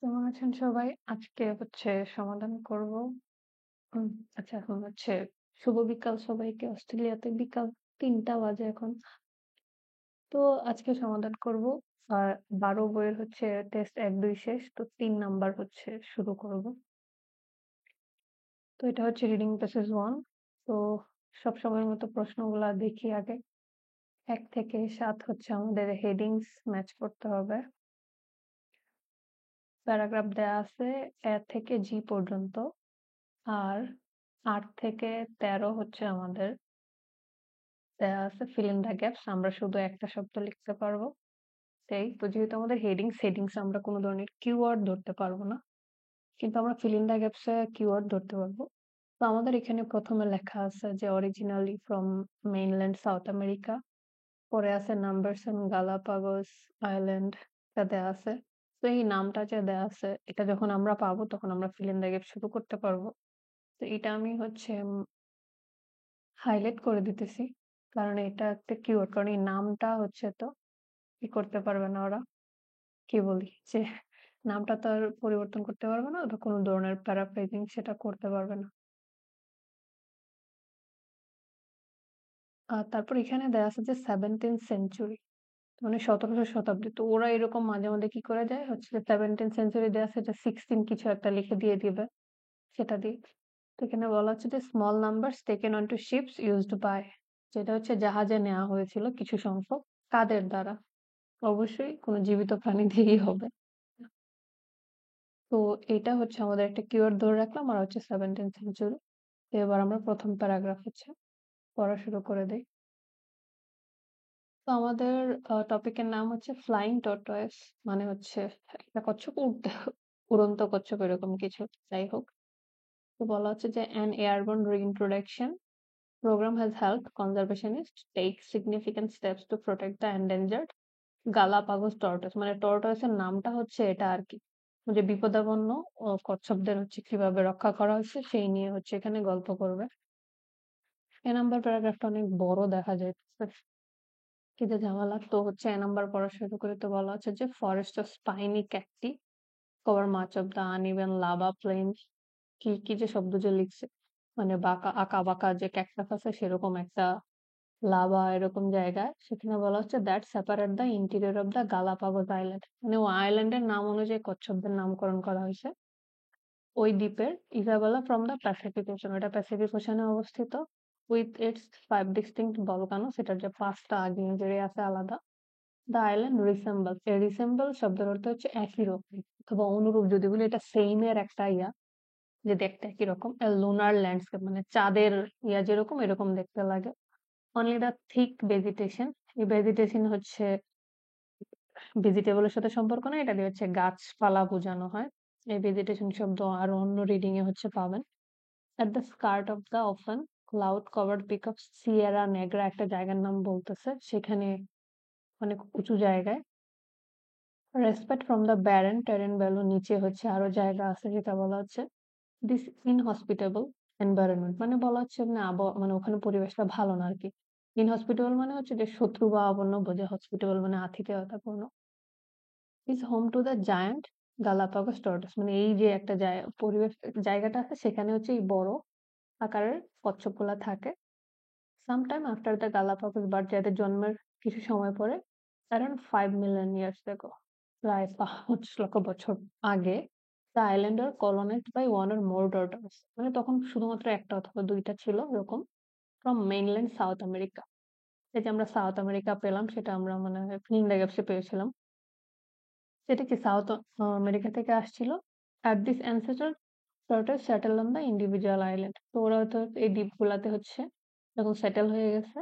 কেমন আছেন সবাই? আজকে সমাধান করব। উম আচ্ছা এখন শুভ বিকাল সবাইকে। অস্ট্রেলিয়াতে বিকাল ৩টা বাজে এখন। তো আজকে সমাধান করব। আর ১২ বইয়ের টেস্ট ১-২ শেষ। তো ৩ নাম্বার শুরু করব। তো এটা রিডিং প্যাসেজ 1। তো সবসময়ের মতো প্রশ্নগুলা দেখি আগে। ১ থেকে ৭ আমাদের হেডিংস ম্যাচ করতে হবে। প্যারাগ্রাফ দেয়া আছে A থেকে G পর্যন্ত। আর ৮ থেকে ১৩ আমাদের দেয়া আছে fill in the gaps। আমরা শুধু একটা শব্দ লিখতে পারবো। তো যেহেতু আমাদের হেডিংস আমরা কোনো ধরনের কিওয়ার্ড ধরতে পারবো না। কিন্তু আমরা fill in the gaps A keyword ধরতে পারবো। তো আমাদের এখানে ১ম এ লেখা আছে যে originally from mainland South America। পরে আছে numbers in Galapagos Island এটা দেয়া আছে। তো এই নামটা যে দেয়া আছে এটা যখন আমরা পাবো তখন আমরা fill in the gaps শুরু করতে পারবো। তো এটা আমি হাইলাইট করে দিতেছি। কারণ এটা একটা কিওয়ার্ড। কারণ এই নামটা তো করতে পারবে না ওরা। কি বলি? যে নামটা তো আর পরিবর্তন করতে পারবে না। ওটা কোন ধরনের প্যারাফ্রেজিং সেটা করতে পারবে না। আর তারপর এখানে দেয়া আছে যে 17th সেঞ্চুরি মানে ১৭শ শতাব্দী। তো ওরা এরকম মাঝে, মাঝে কি করে যায় যে 17th সেঞ্চুরি দেয়া আছে যে 16 কিছু একটা লিখে দিয়ে দিবে। সেটা দিয়ে। তো এখানে বলা হচ্ছে যে small numbers taken on to ships used by যেটা জাহাজে নেওয়া হয়েছিল কিছু সংখ্যক কাদের দ্বারা? অবশ্যই কোনো জীবিত প্রাণী দিয়েই হবে। তো এটা আমাদের একটা কিওয়ার্ড ধরে রাখলাম আর 17th সেঞ্চুরি। তো এবার আমরা ১ম প্যারাগ্রাফ পড়া শুরু করে দেই। তো আমাদের টপিকের নাম ফ্লাইং টর্টয়েস মানে একটা কচ্ছপ উড়ন্ত কচ্ছপ এরকম কিছু। যাই হোক। তো বলা হচ্ছে যে an airborne reintroduction program has helped conservationists take significant steps to protect the endangered Galapagos tortoise মানে টর্টয়েসের নামটা এটা আরকি। যে বিপদাপন্ন কচ্ছপদের কিভাবে রক্ষা করা হয়েছে সেই নিয়ে এখানে গল্প করবে। এ নাম্বার প্যারাগ্রাফটা অনেক বড় দেখা যাইতেছে। কি যে ঝামেলা! তো এ নাম্বার পড়া শুরু করে তো বলা হচ্ছে যে forest of spiny cacti cover much of the uneven lava planes কি যে শব্দ যে লিখছে মানে আঁকা-বাঁকা যে ক্যাকটাস আছে সেরকম একটা লাভা এরকম জায়গায় সেখানে বলা হচ্ছে that separate the interior of the Galapagos island মানে ও আইল্যান্ডের নাম অনুযায়ী কচ্ছপদের নামকরণ করা হয়েছে। ওই দ্বীপের Isabella from the Pacific ocean ওটা প্যাসিফিক ওশানে অবস্থিত উইথ ইটস 5 ডিস্টিংক্ট ভলকানো সেটার যে ৫টা আগ্নেয়গিরি আছে আলাদা। দ্য আইল্যান্ড রিসেম্বল এই রিসেম্বল শব্দের অর্থ একই রকম অথবা অনুরূপ যদি বলি এটা সেইম এর একটা যে দেখতে একই রকম লুনার ল্যান্ডস্কেপ মানে চাঁদের যেরকম এরকম দেখতে লাগে। অনলি দ্য থিক ভেজিটেশন এই ভেজিটেশন ভেজিটেবলের সাথে সম্পর্ক না এটা দিয়ে গাছপালা বোঝানো হয়। এই ভেজিটেশন শব্দ আর অন্য রিডিং এ পাবেন। At the skirt of the often cloud covered peak of Sierra Negra একটা জায়গার নাম বলতেছে সেখানে অনেক উঁচু জায়গায়। Respect from the barren terrain valley নিচে আরো জায়গা আছে যেটা বলা হচ্ছে দিস ইনহসপিটেবল এনভায়রনমেন্ট মানে বলা হচ্ছে না মানে ওখানে পরিবেশটা ভালো না আরকি। ইনহসপিটেবল মানে যে শত্রু বা আবন্ন বোঝায় হসপিটেবল মানে আতিথেয়তাপূর্ণ। Is home to the giant Galapagos tortoise মানে এই যে একটা পরিবেশ জায়গাটা আছে সেখানে এই বড় আকারের কচ্ছপগুলা থাকে। Sometime after the Galapagos bird যাদের জন্মের কিছু সময় পরে অ্যারাউন্ড 5 মিলিয়ন ইয়ার্স অ্যাগো প্রায় ৫ লক্ষ বছর আগে the island are colonised by one or more tortoise মানে তখন শুধুমাত্র একটা অথবা দুইটা ছিল এরকম ফ্রম মেইনল্যান্ড সাউথ আমেরিকা। এই যে আমরা সাউথ আমেরিকা পেলাম সেটা আমরা মানে ফিল্ম ডেগাপসে পেয়েছিলাম। সেটা কি সাউথ আমেরিকা থেকে আসছিল। At this ancestor tortoise settle on the individual island তো ওরা এই দ্বীপগুলাতে যখন সেটেল হয়ে গেছে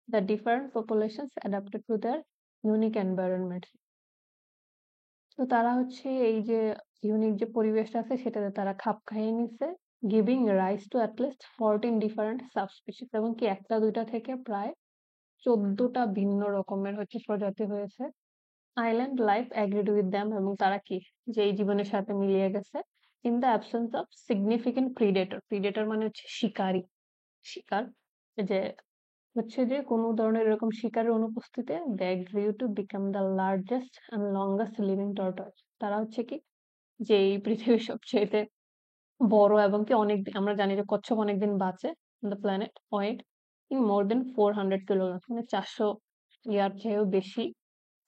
the different populations adapted to their unique environment. তো তারা এই যে ইউনিক যে পরিবেশটা আছে সেটাতে তারা খাপ খাইয়ে নিছে giving rise to at least 14 different subspecies এবং কি একটা দুইটা থেকে প্রায় 14টা ভিন্ন রকমের প্রজাতি হয়েছে। Island life agreed with them এবং তারা কি যে এই জীবনের সাথে মিলিয়ে গেছে in the absence of significant predator predator মানে শিকারী শিকার যে যে কোনো ধরনের এরকম শিকারের অনুপস্থিতিতে they grew to become the largest and longest living tortoise তারা কি যে এই পৃথিবীর সবচাইতে বড় এবং কি আমরা জানি যে কচ্ছপ অনেকদিন বাঁচে on the planet weight in more than 400 kilograms মানে 400 ইয়ার চেয়েও বেশি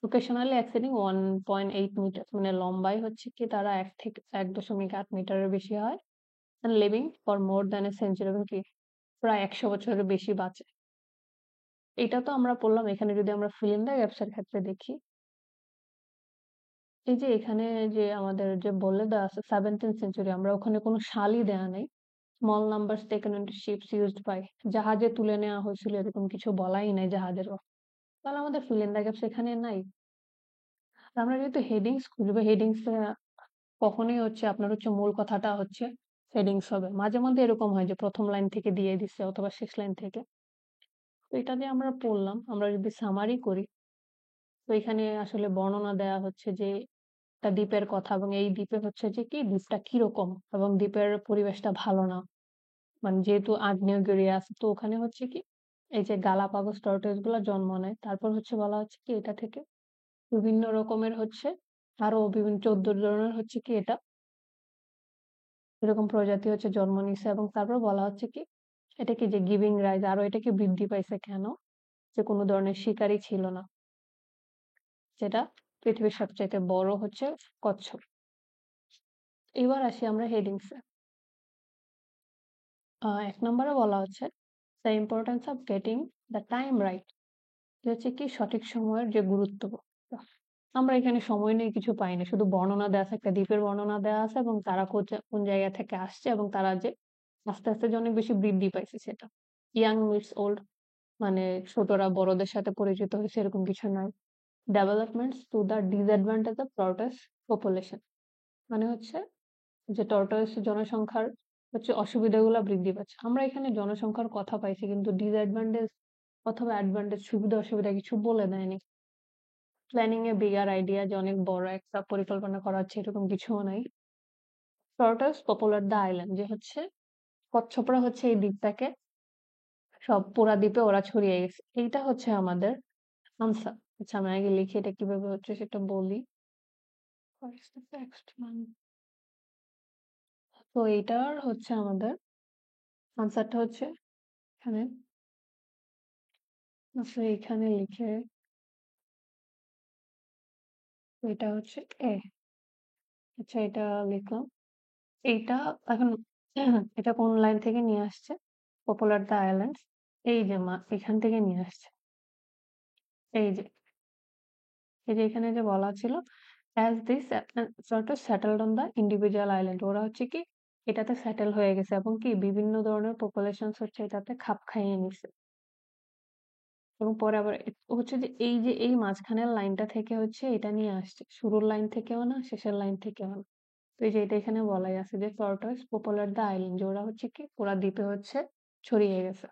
occasionally exceeding 1.8 মিটার মানে লম্বাই হচ্ছে কি তারা 1.8 মিটারের বেশি হয় and living for more than a century এবং কি প্রায় 100 বছরের বেশি বাঁচে। এটা তো আমরা পড়লাম। এখানে যদি আমরা fill in the gaps এর ক্ষেত্রে দেখি, এই যে এখানে যে আমাদের যে বলে দেওয়া আছে 17th century আমরা ওখানে কোনো সালই দেয়া নাই। Small numbers taken into ships used by জাহাজে তুলে নেওয়া হয়েছিল এরকম কিছু বলাই নাই জাহাজেরও। তাহলে আমাদের fill in the gaps এখানে নাই। আর আমরা যেহেতু হেডিংস খুঁজবো হেডিংস কখনোই হচ্ছে আপনার হচ্ছে মূল কথাটা হচ্ছে হেডিংস হবে। মাঝে মধ্যে এরকম হয় যে প্রথম লাইন থেকে দিয়ে দিচ্ছে অথবা শেষ লাইন থেকে। তো এটা যে আমরা পড়লাম আমরা যদি সামারি করি তো এখানে আসলে বর্ণনা দেয়া হচ্ছে যে একটা দ্বীপের কথা এবং এই দ্বীপে হচ্ছে যে কি দ্বীপটা কিরকম এবং দ্বীপের পরিবেশটা ভালো না। মানে যেহেতু আগ্নেয়গিরি আছে তো ওখানে হচ্ছে কি এই যে গালাপাগোস টর্টয়েস গুলা জন্ম নেয়। তারপর হচ্ছে বলা হচ্ছে কি এটা থেকে বিভিন্ন রকমের হচ্ছে আরো বিভিন্ন 14 ধরনের হচ্ছে কি এটা এরকম প্রজাতি হচ্ছে জন্ম নিছে এবং তারপর বলা হচ্ছে কি এটা কি যে গিভিং রাইজ আরো এটা কি বৃদ্ধি পাইছে কেন যে কোনো ধরনের শিকারী ছিল না যেটা পৃথিবীর সবচাইতে বড় হচ্ছে কচ্ছপ। এবার আসি আমরা হেডিংসে। 1 নম্বরে বলা হচ্ছে the importance of getting the time right হচ্ছে কি সঠিক সময়ের যে গুরুত্ব। আমরা এখানে সময় নিয়ে কিছু পাই না শুধু বর্ণনা দেওয়া আছে একটা দ্বীপের বর্ণনা দেওয়া আছে এবং তারা কোন জায়গা থেকে আসছে এবং তারা যে আস্তে আস্তে যে অনেক বেশি বৃদ্ধি পাইছে সেটা। ইয়াং মিটস ওল্ড মানে ছোটরা বড়দের সাথে পরিচিত হয়েছে এরকম কিছু নয়। Developments to the disadvantage of tortoise population মানে হচ্ছে যে টর্টয়েস জনসংখ্যার হচ্ছে অসুবিধাগুলো বৃদ্ধি পাচ্ছে। আমরা এখানে জনসংখ্যার কথা পাইছি কিন্তু ডিসঅ্যাডভান্টেজ অথবা অ্যাডভান্টেজ সুবিধা অসুবিধা কিছু বলে দেয়নি। প্ল্যানিং এ বিগার আইডিয়া যে অনেক বড় একটা পরিকল্পনা করা হচ্ছে এরকম কিছুও নাই। টর্টয়েস পপুলার দ্য আইল্যান্ড যে হচ্ছে কচ্ছপরা হচ্ছে এই দ্বীপটাকে সব পুরা দ্বীপে ওরা ছড়িয়ে গেছে। এইটা হচ্ছে আমাদের আনসার। আচ্ছা আমি আগে লিখি এটা কিভাবে হচ্ছে সেটা বলি। What is the next one? তো এইটার হচ্ছে আমাদের আনসারটা হচ্ছে এখানে আচ্ছা এখানে লিখে এটা হচ্ছে এ। আচ্ছা এটা লিখলাম। এইটা এখন এটা কোন লাইন থেকে নিয়ে আসছে? পপুলার দ্য আইল্যান্ডস এই যে এখান থেকে নিয়ে আসছে। এই যে এখানে যে বলা ছিল as this sort of settled on the individual island ওরা হচ্ছে কি এটাতে সেটেল হয়ে গেছে এবং কি বিভিন্ন ধরনের পপুলেশনস হচ্ছে এটাতে খাপ খাইয়ে নিছে এবং পরে আবার হচ্ছে যে এই মাঝখানের লাইনটা থেকে হচ্ছে এটা নিয়ে আসছে শুরুর লাইন থেকেও না শেষের লাইন থেকেও না। তো এই যে এটা এখানে বলাই আছে যে টর্টয়েস পপুলার দ্য আইল্যান্ড যে ওরা হচ্ছে কি পুরা দ্বীপে হচ্ছে ছড়িয়ে গেছে।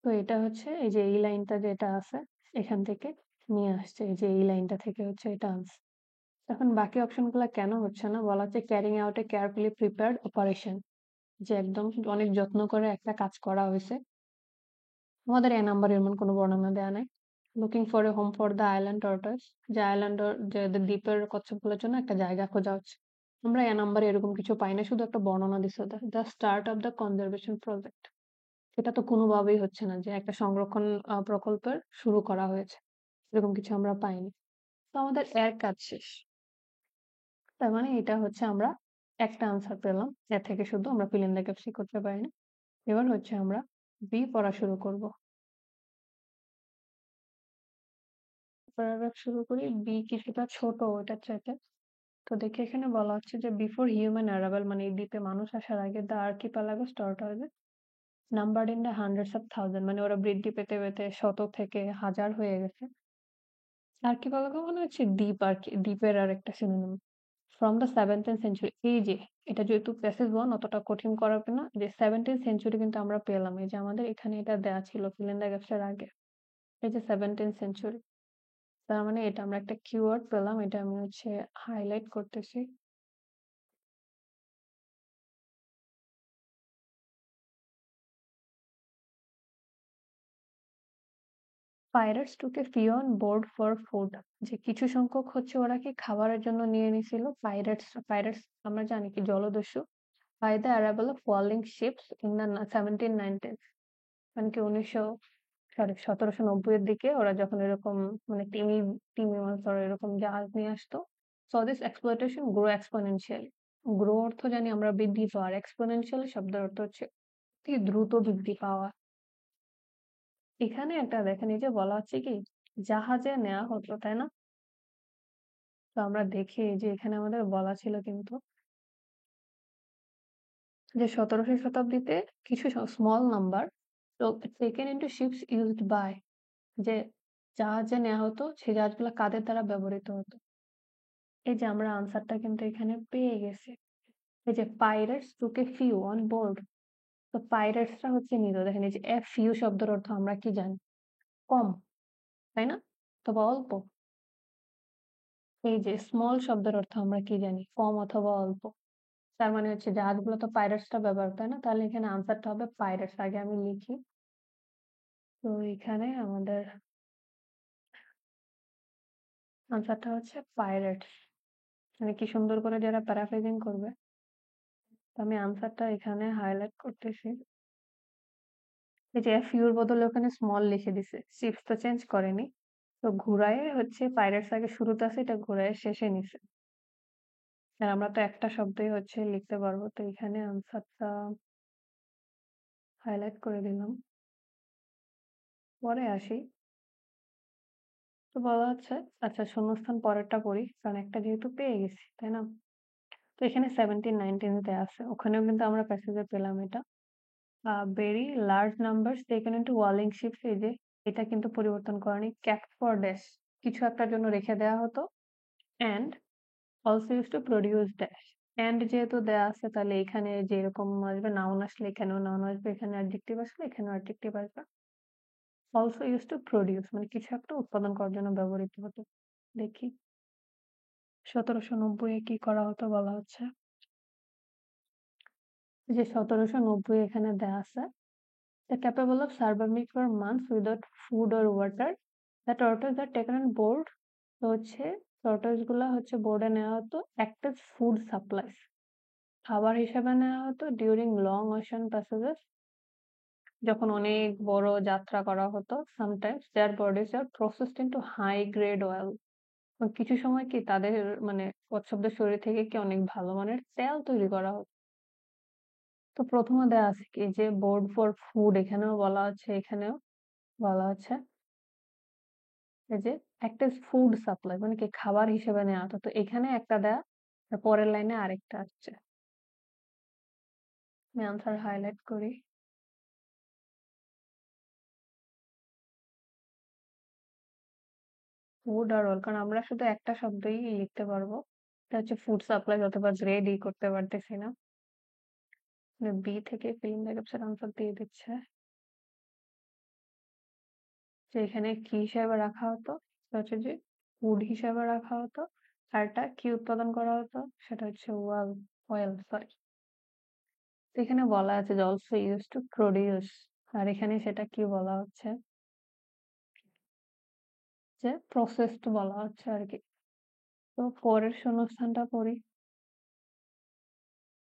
তো এটা হচ্ছে এই যে এই লাইনটা যেটা আছে এখান থেকে নিয়ে আসছে এই যে এই লাইনটা থেকে হচ্ছে এটা আনছে। এখন বাকি অপশনগুলা কেন হচ্ছে না? বলা হচ্ছে ক্যারিং আউট এ কেয়ারফুলি প্রিপেয়ার্ড অপারেশন যে একদম অনেক যত্ন করে একটা কাজ করা হয়েছে। আমাদের এ নাম্বারে এমন কোনো বর্ণনা দেয়া নাই। Looking for a home for the island tortoise যে আইল্যান্ড যে দ্বীপের কচ্ছপগুলোর জন্য একটা জায়গা খোঁজা হচ্ছে। আমরা এ নাম্বারে এরকম কিছু পাই না শুধু একটা বর্ণনা দিছে the start of the conservation project. এটা তো কোনোভাবেই হচ্ছে না যে একটা সংরক্ষণ প্রকল্পের শুরু করা হয়েছে। এরকম কিছু আমরা পাইনি। তো আমাদের এর কাজ শেষ। তার মানে এটা হচ্ছে আমরা একটা আনসার পেলাম। এর থেকে শুধু আমরা fill in the gaps ই করতে পারি না। এবার হচ্ছে আমরা বি পড়া শুরু করব। প্যারাগ্রাফ শুরু করি। বি কিছুটা ছোট ওটার চাইতে। তো দেখি এখানে বলা হচ্ছে যে বিফোর হিউম্যান অ্যারাইভাল মানে এই দ্বীপে মানুষ আসার আগে দ্য আর্কিপেলাগো স্টার্ট হবে numbered in the hundreds of thousand মানে ওরা বৃদ্ধি পেতে পেতে শত থেকে হাজার হয়ে গেছে। আর্কিপেলাগো মানে হচ্ছে দ্বীপ আর কি দ্বীপের আর একটা synonym. From the 17th century এই যে এটা যেহেতু প্যাসেজ ওয়ান অতটা কঠিন করাবে না যে 17th সেঞ্চুরি কিন্তু আমরা পেলাম এই যে আমাদের এখানে এটা দেয়া ছিল fill in the gaps এর আগে এই যে 17th সেঞ্চুরি তার মানে এটা আমরা একটা কিওয়ার্ড পেলাম এটা আমি হচ্ছে হাইলাইট করতেছি। Pirates took a few on board for food, যে কিছু সংখ্যক হচ্ছে ওরা কি খাবারের জন্য নিয়ে নিছিল। পাইরেটস আমরা জানি কি জলদস্যু। By the arrival of falling ships in the 1790s, মানে কি 1790 এর দিকে ওরা যখন এরকম মানে টিমি টিমি মাছ ধরো এরকম জাহাজ নিয়ে আসতো। So this exploitation grow exponentially. Grow অর্থ জানি আমরা বৃদ্ধি পাওয়া, আর এক্সপোনেনশিয়ালি শব্দের অর্থ হচ্ছে অতি দ্রুত বৃদ্ধি পাওয়া। এখানে একটা দেখেন, এই যে বলা হচ্ছে কি জাহাজে নেওয়া হতো, তাই না? তো আমরা দেখি যে এখানে আমাদের বলা ছিল কিন্তু যে 1700 শতাব্দীতে কিছু small number taken into ships used by, যে জাহাজে নেওয়া হতো, সেই জাহাজগুলো কাদের দ্বারা ব্যবহৃত হতো। এই যে আমরা আনসারটা কিন্তু এখানে পেয়ে গেছি। এই যে pirates took a few on board, তো পাইরেটসরা হচ্ছে নিল। দেখেন এই যে এ ফিউ শব্দের অর্থ আমরা কি জানি? কম, তাই না? অথবা অল্প। এই যে স্মল শব্দের অর্থ আমরা কি জানি? কম অথবা অল্প। তার মানে হচ্ছে জাহাজগুলো তো পাইরেটসরা ব্যবহার করে না, তাহলে এখানে আনসারটা হবে পাইরেটস। আগে আমি লিখি। তো এখানে আমাদের আনসারটা হচ্ছে পাইরেটস। মানে কি সুন্দর করে যারা প্যারাফ্রেজিং করবে। তো আমি আনসারটা এখানে হাইলাইট করতেছি। এই যে ফিউর বদলে ওখানে স্মল লিখে দিছে, শিপস তো চেঞ্জ করেনি। তো ঘুরায় হচ্ছে পাইরেটস আগে শুরুতে আছে, এটা ঘুরায় শেষে নিছে। আর আমরা তো একটা শব্দই হচ্ছে লিখতে পারবো, তো এখানে আনসারটা হাইলাইট করে দিলাম। পরে আসি। তো বলা হচ্ছে, আচ্ছা শূন্যস্থান পরেরটা পড়ি, কারণ একটা যেহেতু পেয়ে গেছি, তাই না? তো এখানে 1719 আছে, ওখানেও কিন্তু আমরা প্যাসেজে পেলাম এটা। Very large numbers taken into whaling ships, এই যে এটা কিন্তু পরিবর্তন করেনি, ক্যাপ্ট ফর ড্যাশ কিছু একটার জন্য রেখে দেওয়া হতো। And also use to produce dash, and যেহেতু দেয়া আছে তাহলে এখানে যেরকম আসবে নাউন আসলে এখানেও নাউন আসবে, এখানে অ্যাডজেক্টিভ আসলে এখানেও অ্যাডজেক্টিভ আসবে। অলসো ইউজ টু প্রডিউস মানে কিছু একটা উৎপাদন করার জন্য ব্যবহৃত হতো। দেখি 1790 কি করা হতো বলা হচ্ছে। এই যে 1790 এখানে দেয়া আছে, the capable of surviving for months without food or water, the tortoise are taken on board। তো হচ্ছে টর্টয়েস গুলা হচ্ছে বোর্ডে নেওয়া হতো, act as food supplies, খাবার হিসেবে নেওয়া হতো ডিউরিং লং ওশান প্যাসেজেস, যখন অনেক বড় যাত্রা করা হতো। Sometimes their bodies are processed into high grade oil, কিছু সময় কি তাদের মানে কচ্ছপদের শরীর থেকে কি অনেক ভালো মানের তেল তৈরি করা হতো। তো প্রথমে দেয়া আছে কি যে বোর্ড ফর ফুড, এখানেও বলা হচ্ছে, এখানেও বলা হচ্ছে এই যে একটা ফুড সাপ্লাই মানে কি খাবার হিসেবে নেওয়া হতো। তো এখানে একটা দেয়া, আর পরের লাইনে আরেকটা আসছে। আমি আনসার হাইলাইট করি। ফুড আর অল, কারণ আমরা শুধু একটা শব্দই লিখতে পারবো, এটা হচ্ছে ফুড সাপ্লাই অথবা গ্রেড করতে পারতেছি না। বি থেকে ফিল্ম ব্যাকআপসের আনসার দিয়ে দিচ্ছে যে এখানে কি হিসাবে রাখা হতো, সেটা হচ্ছে যে ফুড হিসাবে রাখা হতো। আর এটা কি উৎপাদন করা হতো, সেটা হচ্ছে অয়েল সরি। তো এখানে বলা আছে যে অলসো ইউজ টু প্রডিউস, আর এখানে সেটা কি বলা হচ্ছে যে প্রসেসড বলা হচ্ছে আর কি। তো পরের শূন্যস্থানটা পড়ি।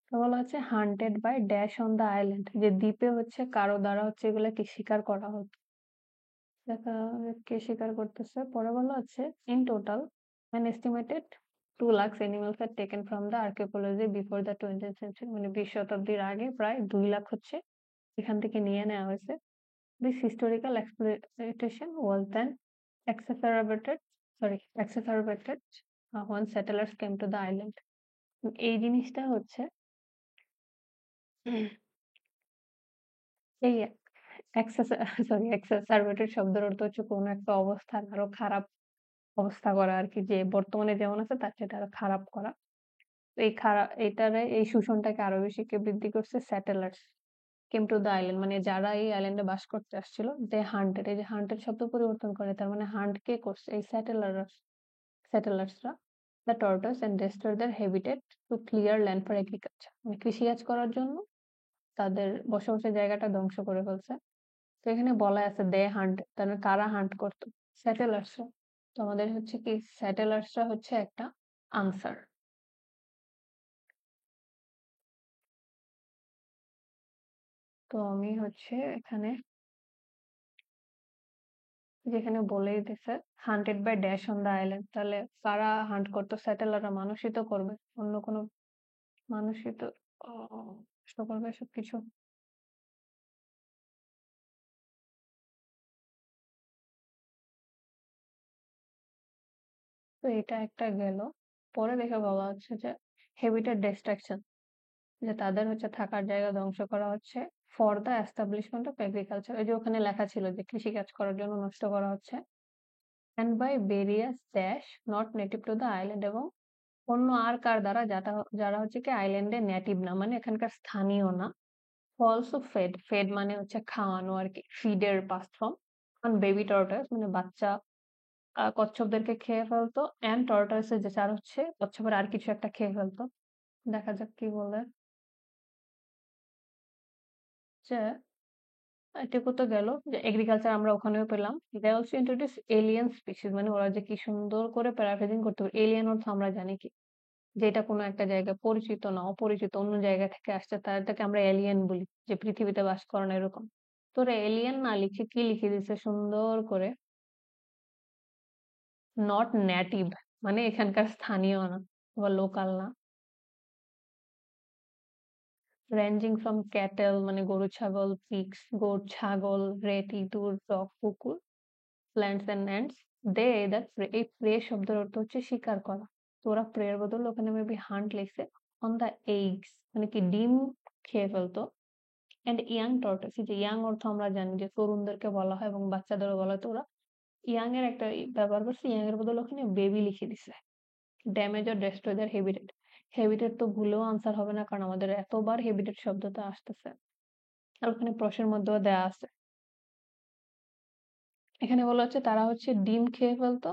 তো বলা হচ্ছে hunted by dash on the island, যে দ্বীপে হচ্ছে কারো দ্বারা হচ্ছে এগুলাকে শিকার করা হতো। দেখা কে শিকার করতেছে। পরে বলা হচ্ছে in total an estimated 2 lakhs animals are taken from the archaeology before the 20th century, মানে 20 শতাব্দীর আগে প্রায় 2 লাখ হচ্ছে এখান থেকে নিয়ে নেওয়া হয়েছে। This historical exploitation was then exacerbated exacerbated when settlers came to the island। এই জিনিসটা হচ্ছে এই exacerbated শব্দের অর্থ হচ্ছে কোনো একটা অবস্থান আরো খারাপ অবস্থা করা আর কি, যে বর্তমানে যেমন আছে তার চেয়ে আরো খারাপ করা। তো এই এটারে এই শোষণটাকে আরো বেশি কে বৃদ্ধি করছে সেটেলার্স কেম টু দ্য আইল্যান্ড, মানে যারা এই আইল্যান্ডে বাস করতে আসছিল। দে হান্টেড, এই যে হান্টেড শব্দ পরিবর্তন করে, তার মানে হান্ট কে করছে এই সেটেলার্সরা the tortoise and destroy their habitat to clear land for agriculture, মানে কৃষিকাজ করার জন্য তাদের বসবাসের জায়গাটা ধ্বংস করে ফেলছে। তো এখানে বলা আছে দে হান্ট, তার মানে কারা হান্ট করতো? সেটেলার্সরা। তো আমাদের হচ্ছে কি সেটেলার্সরা হচ্ছে একটা আনসার। তো আমি হচ্ছে এখানে যেখানে বলেই দিছে hunted by dash on the island, তাহলে কারা হান্ট করতো? সেটেলাররা। মানুষই তো করবে, অন্য কোনো মানুষই তো নষ্ট করবে সবকিছু। তো এটা একটা গেল। পরে দেখে বলা হচ্ছে যে হেবিটেট ডিস্ট্রাকশন, যে তাদের হচ্ছে থাকার জায়গা ধ্বংস করা হচ্ছে for the establishment of agriculture, এই যে ওখানে লেখা ছিল যে কৃষিকাজ করার জন্য নষ্ট করা হচ্ছে। And by various dash not native to the island, এবং অন্য আর কার দ্বারা যারা হচ্ছে কি আইল্যান্ডে নেটিভ না, মানে এখানকার স্থানীয় না। অলসো ফেড, ফেড মানে হচ্ছে খাওয়ানো আর কি, ফিডের past form. On baby tortoise মানে বাচ্চা কচ্ছপদেরকে খেয়ে ফেলতো। অ্যান্ড টর্টয়েসের যে চার হচ্ছে কচ্ছপের আর কিছু একটা খেয়ে ফেলতো। দেখা যাক কি বলে। যে এটুকু তো গেল যে এগ্রিকালচার আমরা ওখানেও পেলাম। They also introduce alien species, মানে ওরা যে কি সুন্দর করে প্যারাফ্রেজিং করতে পারে। এলিয়েন অর্থ আমরা জানি কি, যে এটা কোনো একটা জায়গায় পরিচিত না, অপরিচিত, অন্য জায়গা থেকে আসছে, তাদেরকে আমরা এলিয়েন বলি, যে পৃথিবীতে বাস করে না এরকম। তো ওরা এলিয়েন না লিখে কি লিখে দিছে সুন্দর করে, নট নেটিভ, মানে এখানকার স্থানীয় না বা লোকাল না। রেঞ্জিং ফ্রম ক্যাটেল মানে গরু ছাগল, পিগস গোট ছাগল, রেট ইঁদুর, ডগ কুকুর, plants and ants. They that, এই প্রে শব্দের অর্থ হচ্ছে শিকার করা। তো ওরা প্রের বদলে ওখানে মেবি হান্ট লিখছে। অন দ্য এগস মানে কি ডিম খেয়ে ফেলতো। এন্ড ইয়াং টর্টয়েস, যে ইয়াং অর্থ আমরা জানি যে তরুণদেরকে বলা হয় এবং বাচ্চাদেরও বলা হয়। তো ওরা ইয়াং এর একটা ব্যবহার করছে, ইয়াং এর বদলে ওখানে বেবি লিখে দিছে। Damage or destroy their habitat, habitat তো ভুলেও আনসার হবে না, কারণ আমাদের এতবার হ্যাবিটেট শব্দটা আসতেছে। আর ওখানে প্রশ্নের মধ্যেও দেয়া আছে। এখানে বলা হচ্ছে তারা হচ্ছে ডিম খেয়ে ফেলতো।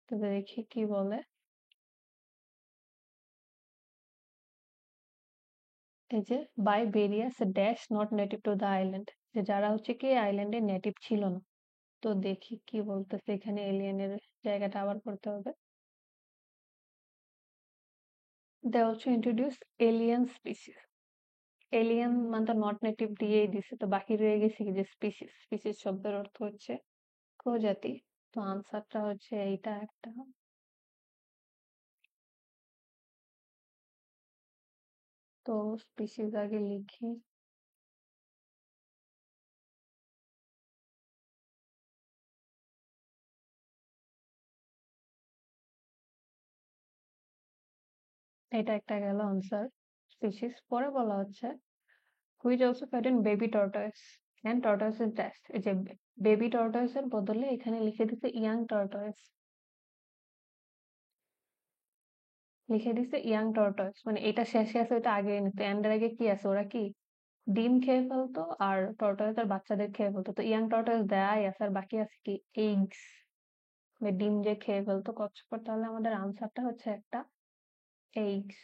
তো দেখি কি বলে। এই যে by various dash not native to the island, যে যারা হচ্ছে কি আইল্যান্ডে নেটিভ ছিল না। তো দেখি কি বলতেছে এখানে, এলিয়েনের জায়গাটা আবার করতে হবে। They also introduce alien species. Alien মানে তো নট নেটিভ দিয়েই দিছে, তো বাকি রয়ে গেছে কি যে স্পিসিস। স্পিসিস শব্দের অর্থ হচ্ছে প্রজাতি। তো আনসারটা হচ্ছে এইটা একটা। তো স্পিসিস আগে লিখি। এটা একটা গেল আনসার, স্পিসিস। পরে বলা হচ্ছে which also fed in baby tortoise and tortoises dash, এই যে বেবি টর্টয়েস এর বদলে এখানে লিখে দিছে ইয়াং টর্টয়েস। লিখে দিছে ইয়াং টর্টয়েস, মানে এটা শেষে আছে ওইটা আগে নিতে, এন্ড এর আগে কি আছে, ওরা কি ডিম খেয়ে ফেলতো আর টর্টয়েস আর বাচ্চাদের খেয়ে ফেলতো। তো ইয়াং টর্টয়েস দেয়াই আছে, আর বাকি আছে কি এগস, ডিম যে খেয়ে ফেলতো কচ্ছপ। তাহলে আমাদের আনসারটা হচ্ছে একটা এগস।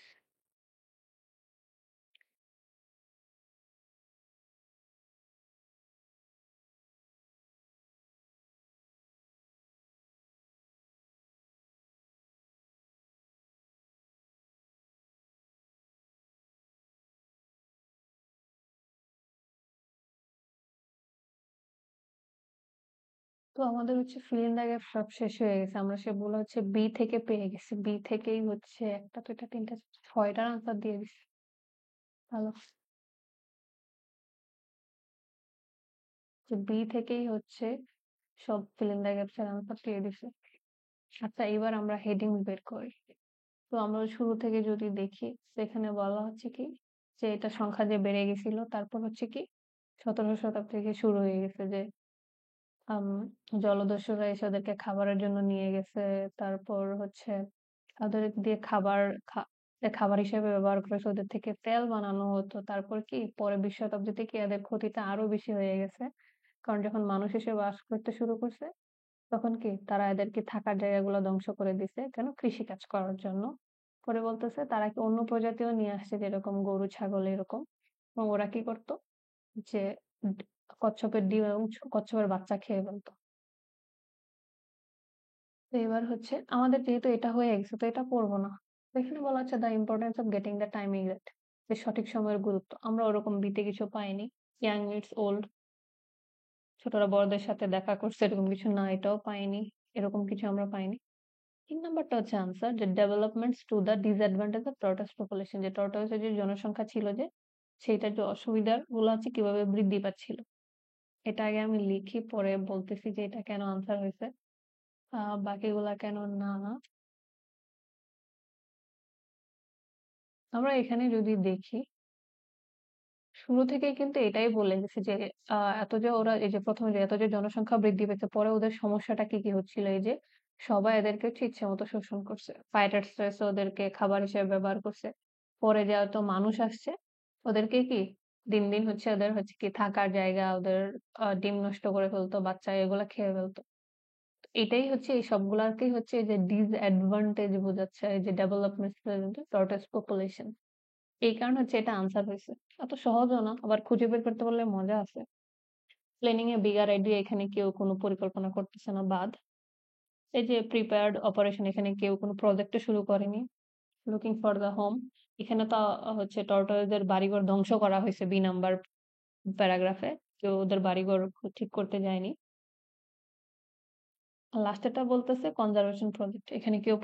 তো আমাদের হচ্ছে ফিল ইন দ্য গ্যাপ সব শেষ হয়ে গেছে, আমরা সেগুলো হচ্ছে বি থেকে পেয়ে গেছি। বি থেকেই হচ্ছে একটা দুইটা তিনটা ছয়টার আনসার দিয়ে দিছি। ভালো, যে বি থেকেই হচ্ছে সব ফিল ইন দ্য গ্যাপস এর আনসার দিয়ে দিছে। আচ্ছা এবার আমরা হেডিং বের করি। তো আমরা শুরু থেকে যদি দেখি, সেখানে বলা হচ্ছে কি যে এটা সংখ্যা যে বেড়ে গেছিল, তারপর হচ্ছে কি 17 শতাব্দী থেকে শুরু হয়ে গেছে যে আম, জলদস্যুরা এসে ওদেরকে খাবারের জন্য নিয়ে গেছে। তারপর হচ্ছে ওদের দিয়ে খাবার হিসেবে ব্যবহার করেছে, ওদের থেকে তেল বানানো হতো। তারপর কি পরে 20 শতাব্দীতে কি এদের ক্ষতিটা আরো বেশি হয়ে গেছে, কারণ যখন মানুষ এসে বাস করতে শুরু করছে, তখন কি তারা এদেরকে থাকার জায়গাগুলো ধ্বংস করে দিছে, কেন? কৃষিকাজ করার জন্য। পরে বলতেছে তারা কি অন্য প্রজাতিও নিয়ে আসছে, যেরকম গরু ছাগল এরকম। এবং ওরা কি করতো যে কচ্ছপের ডিম এবং কচ্ছপের বাচ্চা খেয়ে ফেলতো। তো এবার হচ্ছে আমাদের যেহেতু এটা হয়ে গেছে তো এটা পড়বো না। তো এখানে বলা হচ্ছে the importance of getting the time exact, যে সঠিক সময়ের গুরুত্ব। আমরা ওরকম বিতে কিছু পাইনি। ইয়াং মিটস ওল্ড, ছোটরা বড়দের সাথে দেখা করছে এরকম কিছু না, এটাও পাইনি। এরকম কিছু আমরা পাইনি। ৩ নাম্বারটা হচ্ছে আনসার, যে developments to the disadvantage of tortoise population, যে টর্টয়েসের যে জনসংখ্যা ছিল যে সেইটার যে অসুবিধার গুলো আছে কিভাবে বৃদ্ধি পাচ্ছিল। এটা আগে আমি লিখি, পরে বলতেছি যে এটা কেন আনসার হয়েছে, বাকিগুলা কেন না। আমরা এখানে যদি দেখি, শুরু থেকেই কিন্তু এটাই বলে গেছে যে এত যে ওরা এই যে প্রথমে যে এত যে জনসংখ্যা বৃদ্ধি পেয়েছে, পরে ওদের সমস্যাটা কি কি হচ্ছিল, এই যে সবাই এদেরকে হচ্ছে ইচ্ছে মতো শোষণ করছে, ফাইটার্স ওদেরকে খাবার হিসেবে ব্যবহার করছে। পরে যে এত মানুষ আসছে, ওদেরকে কি দিন দিন হচ্ছে ওদের হচ্ছে কি থাকার জায়গা, ওদের ডিম নষ্ট করে ফেলতো, বাচ্চা এগুলা খেয়ে ফেলতো। এটাই হচ্ছে এই সবগুলাকেই হচ্ছে এই যে ডিসঅ্যাডভান্টেজ বোঝাচ্ছে, এই যে ডেভেলপমেন্ট টর্টয়েস পপুলেশন। এই কারণে হচ্ছে এটা আনসার হয়েছে। এত সহজও না, আবার খুঁজে বের করতে পারলে মজা আছে। প্ল্যানিং এ বিগার আইডিয়া, এখানে কেউ কোনো পরিকল্পনা করতেছে না, বাদ। এই যে প্রিপেয়ার্ড অপারেশন, এখানে কেউ কোনো প্রজেক্ট শুরু করেনি। লুকিং ফর দ্য হোম, এখানে তো হচ্ছে টর্টয়েসদের বাড়িঘর ধ্বংস করা হয়েছে বি নাম্বার প্যারাগ্রাফে, কেউ ওদের বাড়িঘর ঠিক করতে যায়নি। লাস্টেরটা বলতেছে কনজারভেশন প্রজেক্ট, এখানে কেউ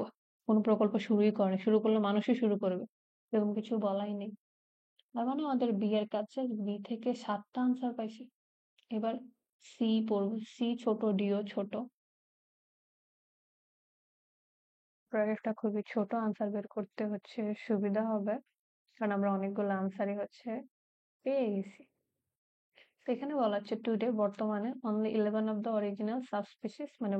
কোনো প্রকল্প শুরুই করে, শুরু করলে মানুষই শুরু করবে, এরকম কিছু বলাই নেই। তার মানে আমাদের বি এর কাছে বি থেকে 7টা আনসার পাইছি। এবার সি পড়বো, সি ছোট, ডিও ছোট, প্রজেক্টটা খুবই ছোট, আনসার বের করতে হচ্ছে সুবিধা হবে, কারণ আমরা অনেকগুলো আনসারই হচ্ছে পেয়ে গেছি। তো এখানে বলা হচ্ছে টুডে, বর্তমানে অনলি 11 অফ দ্য অরিজিনাল সাবস্পিসিস মানে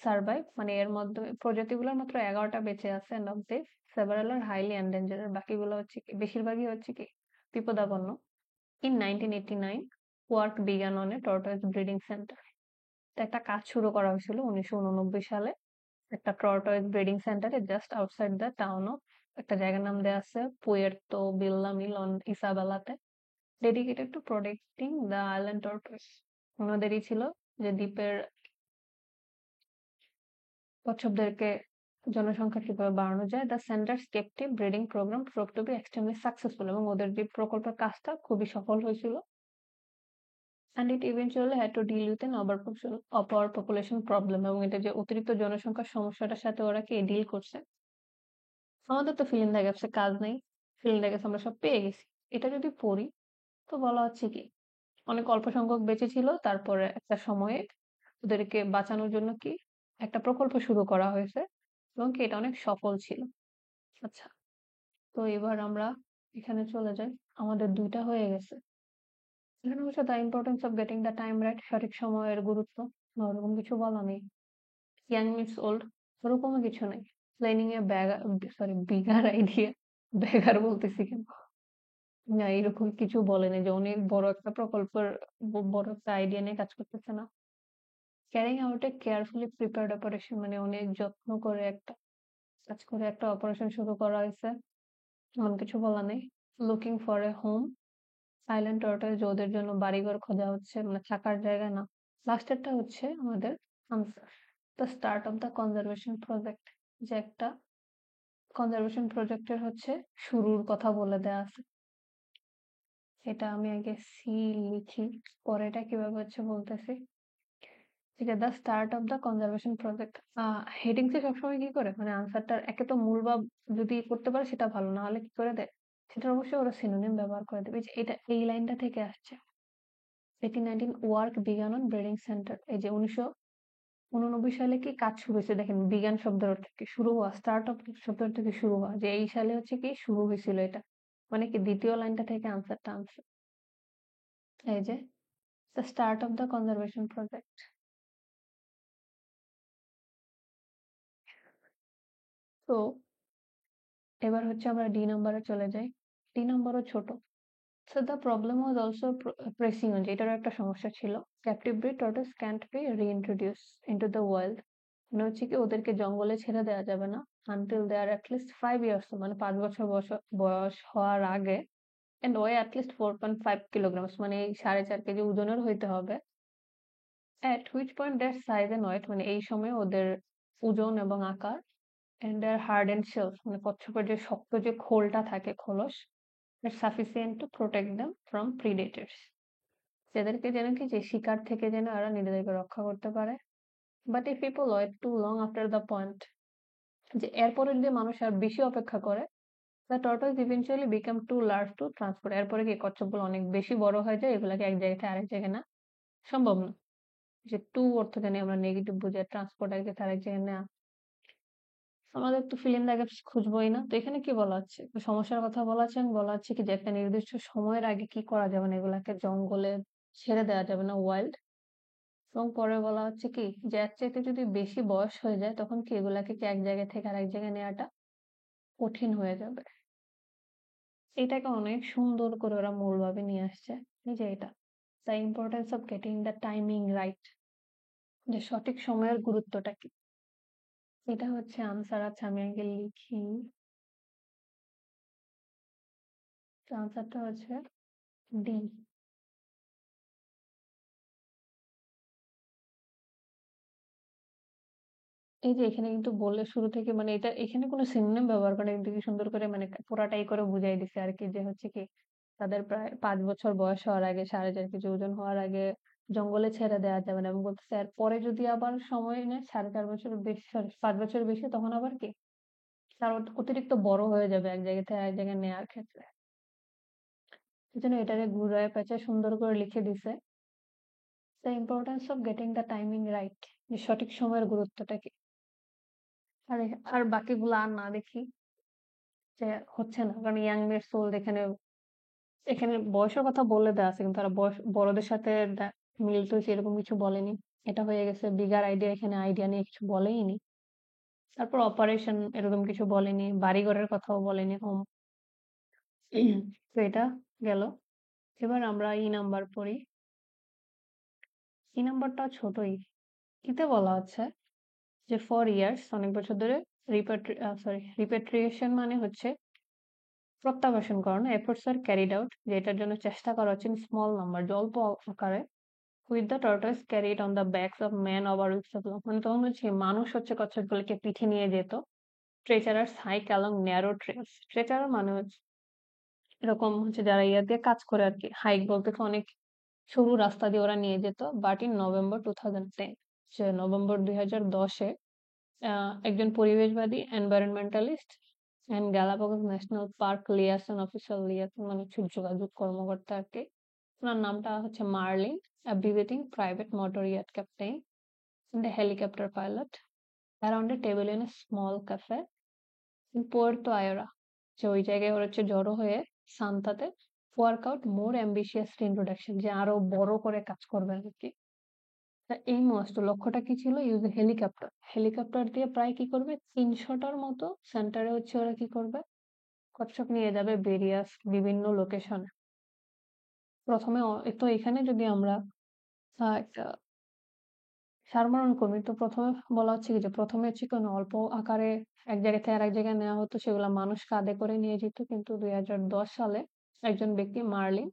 সার্ভাইভ, মানে এর মধ্যে প্রজাতিগুলোর মাত্র 11টা বেঁচে আছে, and of this several are highly endangered, বাকিগুলো হচ্ছে কি বেশিরভাগই হচ্ছে কি বিপদাপন্ন। In 1989 work began on a tortoise breeding centre, একটা কাজ শুরু করা হয়েছিল 1989 সালে একটা টর্টয়েস ব্রিডিং সেন্টারে just outside the town of, একটা জায়গার নাম দেওয়া আছে পুয়ের্তো বিল্লামিল অন ইসাবেলাতে, dedicated to protecting the island tortoise. ওনাদেরই ছিল যে দ্বীপের কচ্ছপদেরকে জনসংখ্যা কিভাবে বাড়ানো যায়। The centres captive breeding programme prove to be extremely successful, এবং ওদের যে প্রকল্পের কাজটা খুবই সফল হয়েছিল। And it eventually had to deal with an over population problem, এবং এটা যে অতিরিক্ত জনসংখ্যার সমস্যাটার সাথে ওরা কি ডিল করছে। আমাদের তো ফিল ইন দ্য গ্যাপসে কাজ নেই, ফিল ইন দ্য গ্যাপস আমরা সব পেয়ে গেছি। এটা যদি পড়ি তো বলা হচ্ছে কি অনেক অল্প সংখ্যক বেঁচে ছিল, তারপরে একটা সময়ে ওদেরকে বাঁচানোর জন্য কি একটা প্রকল্প শুরু করা হয়েছে, এবং কি এটা অনেক সফল ছিল। আচ্ছা, তো এবার আমরা এখানে চলে যাই, আমাদের 2টা হয়ে গেছে। এখানে হচ্ছে the importance of getting the time right, সঠিক সময়ের গুরুত্ব, না ওরকম কিছু বলা নেই। ইয়াং মিটস ওল্ড, ওরকমও কিছু নেই। প্ল্যানিং এ বিগার আইডিয়া, ব্যাগার বলতেছি কেন, না এরকম কিছু বলেনি যে অনেক বড় একটা প্রকল্পের বড় একটা আইডিয়া নিয়ে কাজ করতেছে না। ক্যারিং আউট এ কেয়ারফুলি প্রিপেয়ার্ড অপারেশন, মানে অনেক যত্ন করে একটা কাজ করে একটা অপারেশন শুরু করা হয়েছে, এমন কিছু বলা নেই। Looking for a home, island tortoise, যে ওদের জন্য বাড়িঘর খোঁজা হচ্ছে, মানে থাকার জায়গা না। লাস্টেরটা হচ্ছে আমাদের answer, the start of the conservation project, যে একটা কনজারভেশন প্রজেক্টের হচ্ছে শুরুর কথা বলে দেয়া আছে। এটা আমি আগে সি লিখি, পরেটা কিভাবে হচ্ছে বলতেছি। ঠিক আছে, the start of the conservation project. Headings এ সবসময় কি করে, মানে আনসারটার একে তো মূল বা যদি করতে পারে সেটা ভালো, না হলে কি করে দেয়, সেটা অবশ্যই ওরা সিনোনিম ব্যবহার করে দেবে। যে এটা এই লাইনটা থেকে আসছে, 1819 work began on breeding centre, এই যে 1989 সালে কি কাজ শুরু হয়েছে, দেখেন বিজ্ঞান শব্দের অর্থ কি শুরু হওয়া, স্টার্ট অফ শব্দের থেকে শুরু হওয়া, যে এই সালে হচ্ছে কি শুরু হয়েছিল এটা, মানে কি দ্বিতীয় লাইনটা থেকে আনসারটা আনছে। এই যে the start of the conservation project. তো এবার হচ্ছে আমরা ডি নাম্বারে চলে যাই। ডি নাম্বারও ছোট। So the problem was also pressing, যে এটারও একটা সমস্যা ছিল। Captive breed tortoise can't be reintroduce into the wild, মানে হচ্ছে কি ওদেরকে জঙ্গলে ছেড়ে দেওয়া যাবে না until they are at least 5 years, মানে 5 বছর বয়স বয়স হওয়ার আগে and weigh at least 4.5 kilograms, মানে এই 4.5 কেজি ওজনের হইতে হবে। At which point their size and weight, মানে এই সময় ওদের ওজন এবং আকার, and their hardened shells, মানে কচ্ছপের যে শক্ত যে খোলটা থাকে, খোলস, is sufficient to protect them from predators, যাদেরকে যেন কি যে শিকার থেকে যেন এরা নিজেদেরকে রক্ষা করতে পারে। But if people wait too long after the point, যে এরপরে যদি মানুষ আর বেশি অপেক্ষা করে, the tortoise eventually become too large to transport, এরপরে কি কচ্ছপগুলো অনেক বেশি বড় হয়ে যায়, এগুলাকে এক জায়গা থেকে আরেক জায়গায় না সম্ভব না। যে টু অর্থ জানি আমরা নেগেটিভ বুঝে, ট্রান্সপোর্ট এক জায়গা থেকে আরেক জায়গায় নেওয়া, আমাদের তো ফিল ইন দ্য গ্যাপস খুঁজবোই না। তো এখানে কি বলা হচ্ছে, সমস্যার কথা বলা আছে, এবং বলা হচ্ছে কি যে একটা নির্দিষ্ট সময়ের আগে কি করা যাবে না, এগুলাকে জঙ্গলে ছেড়ে দেওয়া যাবে না, ওয়াইল্ড। এবং পরে বলা হচ্ছে কি যে এর চাইতে যদি বেশি বয়স হয়ে যায়, তখন কি এগুলাকে কি এক জায়গা থেকে আরেক জায়গায় নেওয়াটা কঠিন হয়ে যাবে। এটাকে অনেক সুন্দর করে ওরা মূলভাবে নিয়ে আসছে। এই যে এটা, the importance of getting the timing right, যে সঠিক সময়ের গুরুত্বটা কি। এটা হচ্ছে আনসার। আচ্ছা আমি আগে লিখি, আনসারটা হচ্ছে ডি। এই যে এখানে কিন্তু বললে শুরু থেকে, মানে এটা এখানে কোনো সিনোনিম ব্যবহার করে কিন্তু কি সুন্দর করে মানে পুরাটাই করে বুঝাই দিছে আর কি, যে হচ্ছে কি তাদের প্রায় 5 বছর বয়স হওয়ার আগে, 4.5 কেজি ওজন হওয়ার আগে জঙ্গলে ছেড়ে দেওয়া যাবে না, এবং বলতেছে এর পরে যদি আবার সময় নেয় 4.5 বছর বেশি, সরি 5 বছর বেশি, তখন আবার কি তার অতিরিক্ত বড় হয়ে যাবে এক জায়গা থেকে আরেক জায়গায় নেওয়ার ক্ষেত্রে। এই জন্য এটাকে ঘুরায় পেঁচায় সুন্দর করে লিখে দিছে, the importance of getting the timing right, যে সঠিক সময়ের গুরুত্বটা কি। আর আর বাকিগুলো আর না দেখি, যে হচ্ছে না, কারণ ইয়াং মেয়ের সোল এখানে, এখানে বয়সের কথা বলে দেওয়া আছে, কিন্তু তারা বয়স বড়দের সাথে মিলতে হয়েছে এরকম কিছু বলেনি। এটা হয়ে গেছে বিগার আইডিয়া, এখানে আইডিয়া নিয়ে কিছু বলেই নি। তারপর অপারেশন এরকম কিছু বলেনি, বাড়িঘরের কথাও বলেনি, হোম। তো এটা গেল। এবার আমরা ই নাম্বার পড়ি। ই নাম্বারটা ছোটই। ইতে বলা হচ্ছে যে ফর ইয়ার্স, অনেক বছর ধরে, রিপেট্রিয়েশন মানে হচ্ছে প্রত্যাবাসন করানো, এফোর্টস আর ক্যারিড আউট, যেটার জন্য চেষ্টা করা হচ্ছে স্মল নাম্বার, অল্প আকারে, with the tortoise carried on the backs of man over weeks of, মানে তখন হচ্ছে মানুষ হচ্ছে কচ্ছপগুলোকে পিঠে নিয়ে যেত। ট্রেচারার্স hike along narrow trails, Treacher মানে হচ্ছে এরকম হচ্ছে যারা ইয়া দিয়ে কাজ করে আর কি, হাইক বলতে অনেক সরু রাস্তা দিয়ে ওরা নিয়ে যেত। বাট ইন নভেম্বর 2010, সে নভেম্বর 2010-এ একজন পরিবেশবাদী, environmentalist and Galapagos national park liaison officer, liaison মানে হচ্ছে যোগাযোগ কর্মকর্তা আর কি, ওনার নামটা হচ্ছে Marlin, a visiting private motor yacht captain and a helicopter pilot, around a table in a small cafe in Puerto Ayora, যে ওই জায়গায় ওরা হচ্ছে জড়ো হয়ে সান্তাতে work out more ambitious introduction, যে আরো বড় করে কাজ করবে আর কি। এই মস্ত লক্ষ্যটা কি ছিল, ইউজ হেলিকপ্টার, হেলিকপ্টার দিয়ে প্রায় কি করবে 300টার মতো সেন্টারে হচ্ছে ওরা কি করবে, কচ্ছপ নিয়ে যাবে ভেরিয়াস বিভিন্ন লোকেশনে। প্রথমে তো এখানে যদি আমরা একটা সারমরণ করি, তো প্রথমে বলা হচ্ছে কি যে প্রথমে হচ্ছে কোনো অল্প আকারে এক জায়গা থেকে আরেক জায়গায় নেওয়া হতো, সেগুলো মানুষ কাঁধে করে নিয়ে যেত। কিন্তু 2010 সালে একজন ব্যক্তি মার্লিন,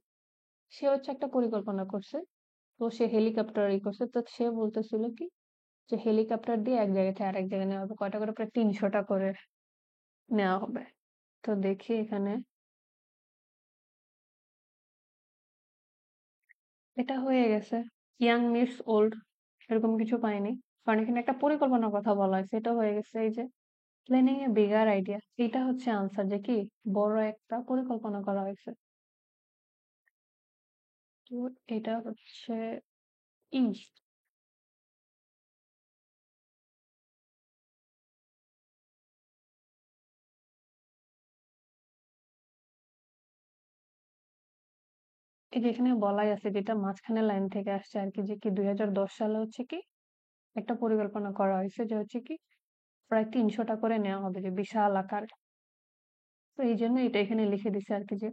সে হচ্ছে একটা পরিকল্পনা করছে, তো সে হেলিকপ্টার করছে। তো সে বলতেছিল কি যে হেলিকপ্টার দিয়ে এক জায়গা থেকে আরেক জায়গায় নেওয়া হবে, কয়টা করে, প্রায় 300টা করে নেওয়া হবে। তো দেখি এখানে, এটা হয়ে গেছে ইয়াং মিটস ওল্ড, এরকম কিছু পাইনি, কারণ এখানে একটা পরিকল্পনার কথা বলা হয়েছে, এটা হয়ে গেছে এই যে প্ল্যানিং এ বিগার আইডিয়া, এটা হচ্ছে আনসার, যে কি বড় একটা পরিকল্পনা করা হয়েছে। তো এটা হচ্ছে ইস্ট। এই যে এখানে বলাই আছে, যেটা মাঝখানে লাইন থেকে আসছে আর কি, যে কি 2010 সালে হচ্ছে কি একটা পরিকল্পনা করা হয়েছে, যে হচ্ছে কি প্রায় 300টা করে নেওয়া হবে, যে বিশাল আকার। তো এই জন্য এটা এখানে লিখে দিছে আর কি, যে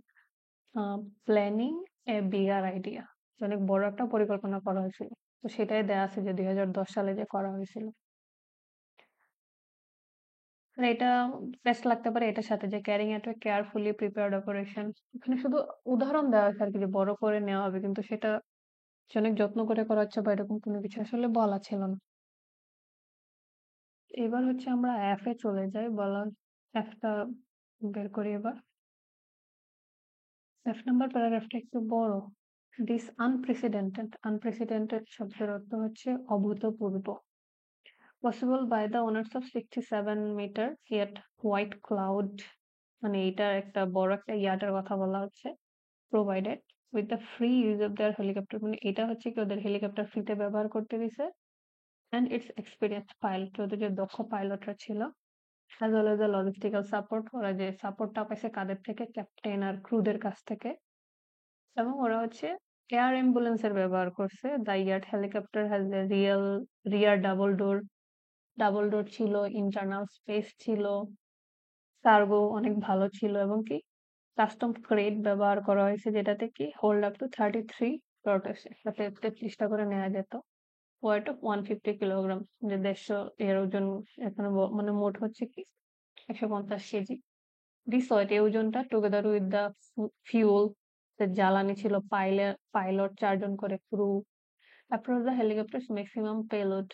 প্ল্যানিং এ বিগার আইডিয়া, অনেক বড় একটা পরিকল্পনা করা হয়েছিল। তো সেটাই দেয়া আছে যে 2010 সালে যে করা হয়েছিল। আর এটা বেস্ট লাগতে পারে এটার সাথে যে ক্যারিং এট এ কেয়ারফুলি প্রিপেয়ার্ড অপারেশন। এখানে শুধু উদাহরণ দেওয়া আছে আর কি যে বড় করে নেওয়া হবে, কিন্তু সেটা যে অনেক যত্ন করে করা হচ্ছে বা এরকম কোনো কিছু আসলে বলা ছিল না। এবার হচ্ছে আমরা এফ এ চলে যাই, বলা এফটা বের করি এবার। এফ নাম্বার প্যারাগ্রাফটা একটু বড়। দিস আনপ্রেসিডেন্টেড, আনপ্রেসিডেন্টেড শব্দের অর্থ হচ্ছে অভূতপূর্ব। Possible by the owners of 67 metre yacht White Cloud, মানে এটার একটা বড় একটা ইয়ার্ডের কথা বলা হচ্ছে। Provided with the free use of their helicopter, মানে এটা হচ্ছে কি ওদের হেলিকপ্টার ফ্রিতে ব্যবহার করতে দিছে। অ্যান্ড ইটস এক্সপিরিয়েন্স পাইলট, ওদের যে দক্ষ পাইলটরা ছিল, as well as the logistical support, ওরা যে সাপোর্টটা পাইছে কাদের থেকে, ক্যাপ্টেন আর ক্রুদের কাছ থেকে। এবং ওরা হচ্ছে এয়ার অ্যাম্বুলেন্সের ব্যবহার করছে। The yard helicopter has a rear double door ছিল, ইন্টারনাল স্পেস ছিল, কার্গো অনেক ভালো ছিল, এবং কি কাস্টম ক্রেট ব্যবহার করা হয়েছে যেটাতে কি হোল্ড আপ টু 33 টর্টয়েস, একসাথে 33টা করে নেওয়া যেত। ওয়েট অফ 150 কিলোগ্রাম, যে 150 এর ওজন এখানে মানে মোট হচ্ছে কি 150 কেজি। দিস ওয়েট, এই ওজনটা টুগেদার উইথ দ্য ফিউল, জ্বালানি ছিল, পাইলট 4 জন করে crew, approach the helicopter's maximum payload.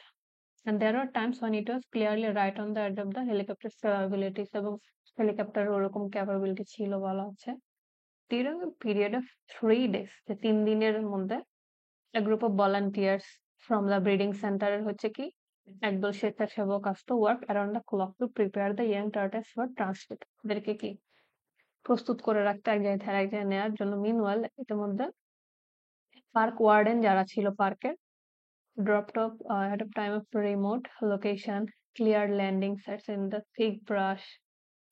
And there are times when it was clearly right on the edge of the helicopter's capabilities, এবং হেলিকপ্টার ওরকম capability ছিল বলা হচ্ছে। During a period of 3 days, যে 3 দিনের মধ্যে, a group of volunteers from the breeding center হচ্ছে কি একদল স্বেচ্ছাসেবক আসতো work around the clock to prepare the young tortoise for transport, ওদেরকে কি প্রস্তুত করে রাখতে এক জায়গা থেকে আরেক জায়গায় নেওয়ার জন্য। মিনওয়াইল, ইতিমধ্যে পার্ক ওয়ার্ডেন যারা ছিল পার্কের, dropped off at a time of remote location, cleared landing sites in the thick brush,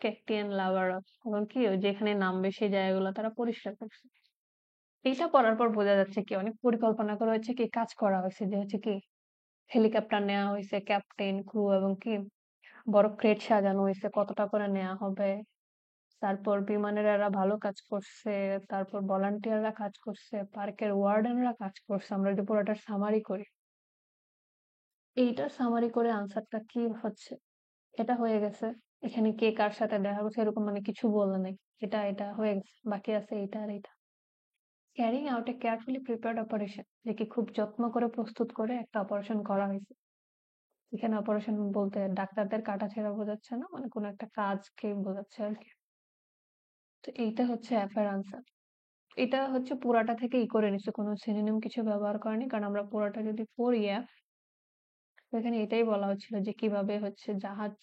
cactian lava rocks, এবং কি ওই যেখানে নামবে সেই জায়গাগুলো তারা পরিষ্কার করছে। এইটা পড়ার পর বোঝা যাচ্ছে কি অনেক পরিকল্পনা করে হচ্ছে কি কাজ করা হয়েছে, যে হচ্ছে কি হেলিকপ্টার নেওয়া হয়েছে, ক্যাপ্টেন ক্রু এবং কি বড় ক্রেট সাজানো হয়েছে, কতটা করে নেওয়া হবে। তারপর বিমানের এরা ভালো কাজ করছে, তারপর ভলান্টিয়াররা কাজ করছে, পার্কের ওয়ার্ডেনরা কাজ করছে। আমরা যদি পুরোটা সামারি করি, এইটার সামারি করে আনসারটা কি হচ্ছে, এটা হয়ে গেছে। এখানে কে কার সাথে দেখা করছে এরকম মানে কিছু বলে নাই, এটা এটা হয়ে গেছে, বাকি আছে এইটা আর এইটা। ক্যারিং আউট এ কেয়ারফুলি প্রিপেয়ার্ড অপারেশন, যে কি খুব যত্ন করে প্রস্তুত করে একটা অপারেশন করা হয়েছে। এখানে অপারেশন বলতে ডাক্তারদের কাটাছেঁড়া বোঝাচ্ছে না, মানে কোনো একটা কাজকে বোঝাচ্ছে আর কি। তো এইটা হচ্ছে এফ এর আনসার। এটা হচ্ছে পুরাটা থেকে করে নিচ্ছে, কোনো সিনোনিম কিছু ব্যবহার করেনি, কারণ আমরা পুরাটা যদি পড়ি তো এখানে এটাই বলা হচ্ছিল যে কিভাবে হচ্ছে জাহাজ,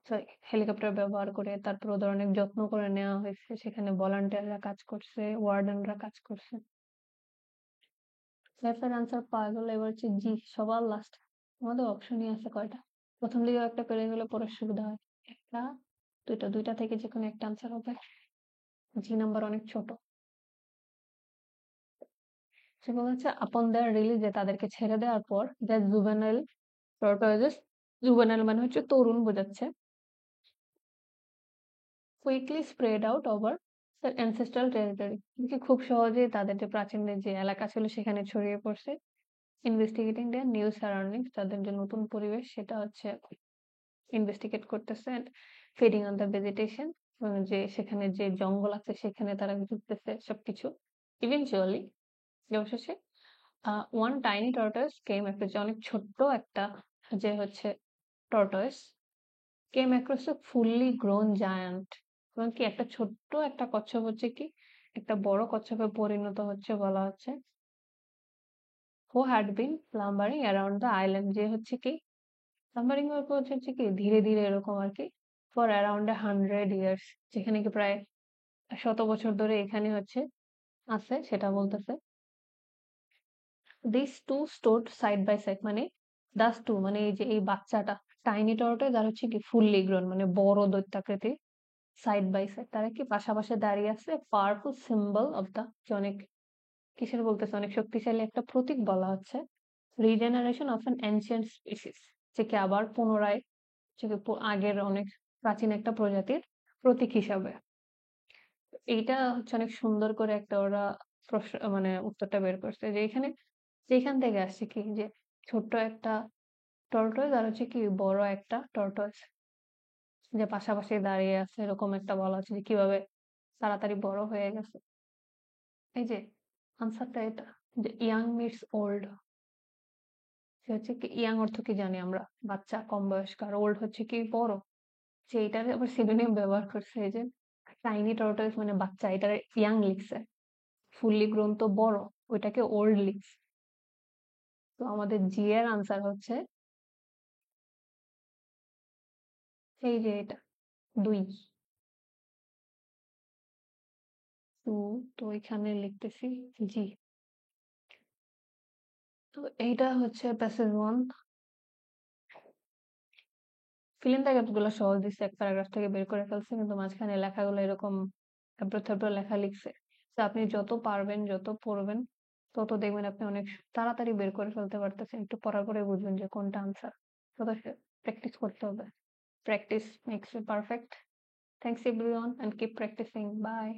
সরি, হেলিকপ্টার ব্যবহার করে তারপর ওদের অনেক যত্ন করে নেওয়া হয়েছে, সেখানে ভলান্টিয়াররা কাজ করছে, ওয়ার্ডেনরা কাজ করছে। এফ এর আনসার পাওয়া গেল। এবার হচ্ছে জি, সবার লাস্ট। আমাদের অপশনই আছে কয়টা, প্রথম দিকে একটা পেরে গেলে পরে সুবিধা হয়। একটা, দুইটা, দুইটা থেকে যে কোনো একটা আনসার হবে। জি নাম্বার অনেক ছোট। সেগুলো হচ্ছে আপন দেয়ার রিলিজ, যে তাদেরকে ছেড়ে দেওয়ার পর, দ্য জুভেনাইল টর্টয়েজেস, জুভেনাইল মানে হচ্ছে তরুণ বোঝাচ্ছে, quickly spread out over the ancestral territory, খুব সহজেই তাদের যে প্রাচীনের যে এলাকা ছিল সেখানে ছড়িয়ে পড়ছে। ইনভেস্টিগেটিং দেয়ার নিউ সারাউন্ডিংস, তাদের যে নতুন পরিবেশ সেটা হচ্ছে ইনভেস্টিগেট করতেছে। And feeding on the vegetation, যে সেখানে যে জঙ্গল আছে সেখানে তারা ঘুরতেছে সবকিছু। ইভেনচুয়ালি, অবশেষে ওয়ান টাইনি টর্টয়েস কেম, একটা যে অনেক ছোট্ট একটা যে হচ্ছে টর্টয়েস, কেম অ্যাক্রস এ ফুললি গ্রোন জায়ান্ট, এবং কি একটা ছোট্ট একটা কচ্ছপ হচ্ছে কি একটা বড় কচ্ছপে পরিণত হচ্ছে বলা হচ্ছে। Who had been lumbering around the island, যে হচ্ছে কি প্লাম্বারিং এর পর হচ্ছে কি ধীরে ধীরে এরকম আর কি, ফর অ্যারাউন্ড 100 ইয়ার্স, যেখানে কি প্রায় 100 বছর ধরে এখানে হচ্ছে আছে সেটা বলতেছে। This two stood side by side, মানে দাস টু মানে এই যে এই বাচ্চাটা টাইনি টর্টয়েস আর হচ্ছে কি ফুললি গ্রোন মানে বড় দৈত্যাকৃতি, সাইড বাই সাইড তারা কি পাশাপাশি দাঁড়িয়ে আছে। পাওয়ারফুল সিম্বল অফ দা, যে অনেক কিসের বলতেছে, অনেক শক্তিশালী একটা প্রতীক বলা হচ্ছে। Regeneration of an ancient species, যে কি আবার পুনরায়, যে কি আগের অনেক প্রাচীন একটা প্রজাতির প্রতীক হিসাবে। এইটা হচ্ছে অনেক সুন্দর করে একটা ওরা প্রশ্ন মানে উত্তরটা বের করছে, যে এখানে যেখান থেকে আসছে কি যে ছোট্ট একটা টর্টয়েস আর হচ্ছে কি বড় একটা টর্টয়েস, যে পাশাপাশি দাঁড়িয়ে আছে এরকম একটা বলা আছে যে কিভাবে তাড়াতাড়ি বড় হয়ে গেছে। এই যে আনসারটা এটা যে ইয়াং মিটস ওল্ড। সে হচ্ছে কি ইয়াং অর্থ কি জানি আমরা, বাচ্চা কম বয়স্ক, আর ওল্ড হচ্ছে কি বড়। যে এটার আবার সিনোনিম ব্যবহার করছে এই যে টাইনি টর্টলস মানে বাচ্চা, এটার ইয়াং লিখছে। ফুললি গ্রোন তো বড়, ওইটাকে ওল্ড লিখছে। তো আমাদের জি এর আনসার হচ্ছে এই যে এটা 2। তো তো এখানে লিখতেছি জি। তো এইটা হচ্ছে প্যাসেজ 1। ফিল্মটা কতগুলো সহজ দিচ্ছে, এক প্যারাগ্রাফ থেকে বের করে ফেলছে, কিন্তু মাঝখানে লেখাগুলো এরকম এবড়ো থেবড়ো লেখা লিখছে। তো আপনি যত পারবেন, যত পড়বেন, তত দেখবেন আপনি অনেক তাড়াতাড়ি বের করে ফেলতে পারতেছেন। একটু পড়ার পরে বুঝবেন যে কোনটা আনসার। তত প্র্যাকটিস করতে হবে। Practice makes you perfect. Thanks everyone and keep practising. By.